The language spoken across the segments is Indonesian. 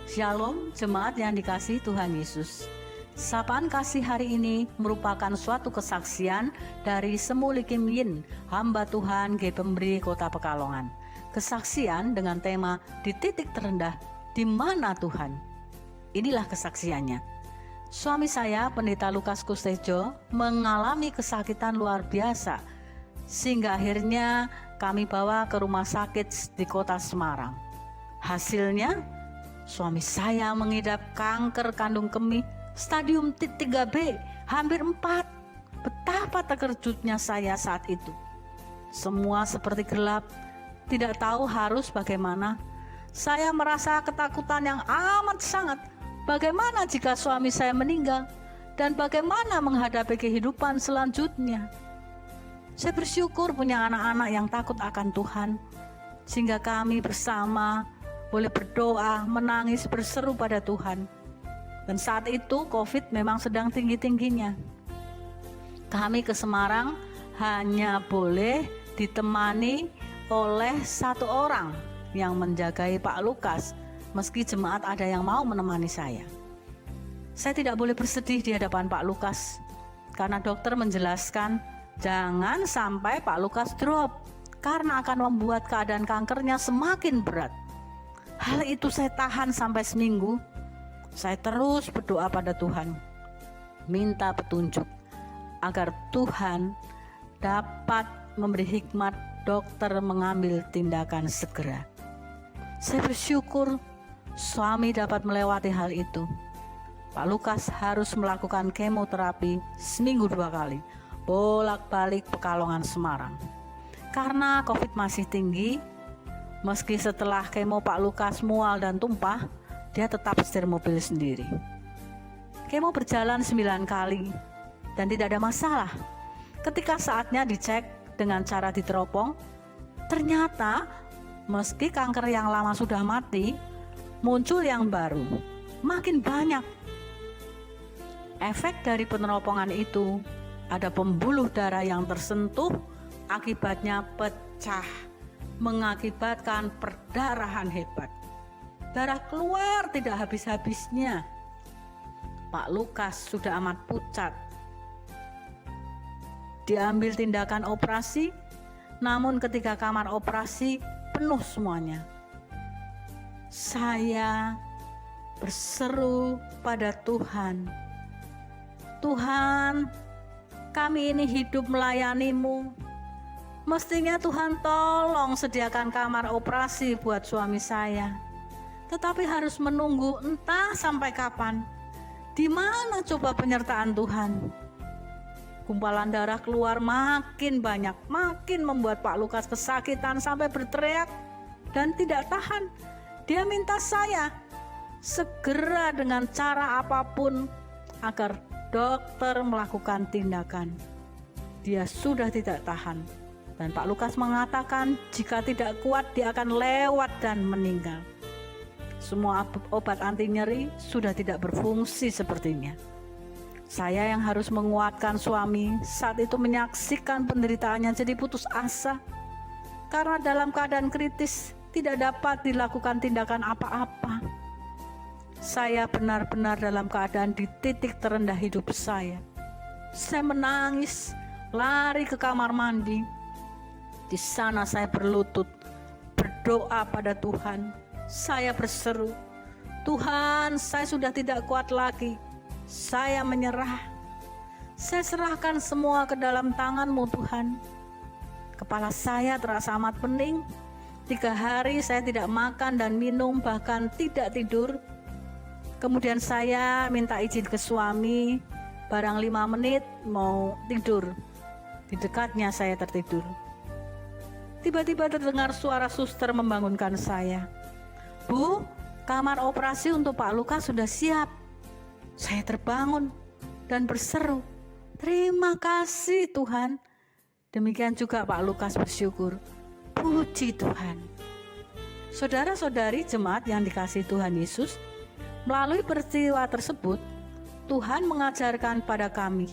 Shalom jemaat yang dikasihi Tuhan Yesus. Sapaan kasih hari ini merupakan suatu kesaksian dari Semu Kim Yin, hamba Tuhan G. Pemberi Kota Pekalongan. Kesaksian dengan tema di titik terendah, di mana Tuhan? Inilah kesaksiannya. Suami saya, Pendeta Lukas Kustejo, mengalami kesakitan luar biasa, sehingga akhirnya kami bawa ke rumah sakit di kota Semarang. Hasilnya, suami saya mengidap kanker kandung kemih stadium 3B, hampir 4. Betapa terkejutnya saya saat itu. Semua seperti gelap, tidak tahu harus bagaimana. Saya merasa ketakutan yang amat sangat. Bagaimana jika suami saya meninggal? Dan bagaimana menghadapi kehidupan selanjutnya? Saya bersyukur punya anak-anak yang takut akan Tuhan, sehingga kami bersama boleh berdoa, menangis, berseru pada Tuhan. Dan saat itu COVID memang sedang tinggi-tingginya. Kami ke Semarang hanya boleh ditemani oleh 1 orang yang menjagai Pak Lukas, meski jemaat ada yang mau menemani saya. Saya tidak boleh bersedih di hadapan Pak Lukas, karena dokter menjelaskan jangan sampai Pak Lukas drop, karena akan membuat keadaan kankernya semakin berat. Hal itu saya tahan sampai seminggu. Saya terus berdoa pada Tuhan, minta petunjuk agar Tuhan dapat memberi hikmat dokter mengambil tindakan segera. Saya bersyukur suami dapat melewati hal itu. Pak Lukas harus melakukan kemoterapi seminggu 2 kali, bolak-balik Pekalongan Semarang. Karena COVID masih tinggi, meski setelah kemo Pak Lukas mual dan tumpah, dia tetap setir mobil sendiri. Kemo berjalan 9 kali dan tidak ada masalah. Ketika saatnya dicek dengan cara diteropong, ternyata meski kanker yang lama sudah mati, muncul yang baru, makin banyak. Efek dari peneropongan itu, ada pembuluh darah yang tersentuh, akibatnya pecah, mengakibatkan perdarahan hebat. Darah keluar tidak habis-habisnya. Pak Lukas sudah amat pucat. Diambil tindakan operasi, namun ketika kamar operasi penuh semuanya. Saya berseru pada Tuhan, Tuhan, kami ini hidup melayani-Mu. Mestinya Tuhan tolong sediakan kamar operasi buat suami saya. Tetapi harus menunggu entah sampai kapan. Di mana coba penyertaan Tuhan? Gumpalan darah keluar makin banyak, makin membuat Pak Lukas kesakitan sampai berteriak dan tidak tahan. Dia minta saya segera dengan cara apapun agar dokter melakukan tindakan. Dia sudah tidak tahan. Dan Pak Lukas mengatakan jika tidak kuat dia akan lewat dan meninggal. Semua obat anti nyeri sudah tidak berfungsi sepertinya. Saya yang harus menguatkan suami saat itu menyaksikan penderitaannya jadi putus asa. Karena dalam keadaan kritis tidak dapat dilakukan tindakan apa-apa. Saya benar-benar dalam keadaan di titik terendah hidup saya. Saya menangis, lari ke kamar mandi. Di sana saya berlutut, berdoa pada Tuhan. Saya berseru, Tuhan, saya sudah tidak kuat lagi. Saya menyerah. Saya serahkan semua ke dalam tangan-Mu Tuhan. Kepala saya terasa amat pening. 3 hari saya tidak makan dan minum, bahkan tidak tidur. Kemudian saya minta izin ke suami, barang 5 menit mau tidur. Di dekatnya saya tertidur. Tiba-tiba terdengar suara suster membangunkan saya. Bu, kamar operasi untuk Pak Lukas sudah siap. Saya terbangun dan berseru, terima kasih Tuhan. Demikian juga Pak Lukas bersyukur. Puji Tuhan. Saudara-saudari jemaat yang dikasihi Tuhan Yesus, melalui peristiwa tersebut, Tuhan mengajarkan pada kami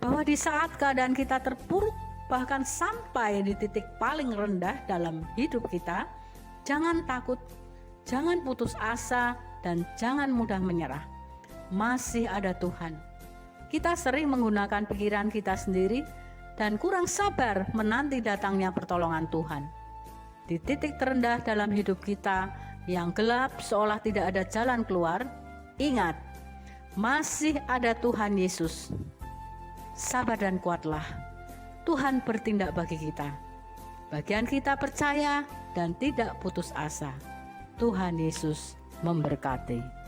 bahwa di saat keadaan kita terpuruk, bahkan sampai di titik paling rendah dalam hidup kita, jangan takut, jangan putus asa, dan jangan mudah menyerah. Masih ada Tuhan. Kita sering menggunakan pikiran kita sendiri dan kurang sabar menanti datangnya pertolongan Tuhan. Di titik terendah dalam hidup kita yang gelap seolah tidak ada jalan keluar, ingat, masih ada Tuhan Yesus. Sabar dan kuatlah. Tuhan bertindak bagi kita. Bagian kita percaya dan tidak putus asa. Tuhan Yesus memberkati.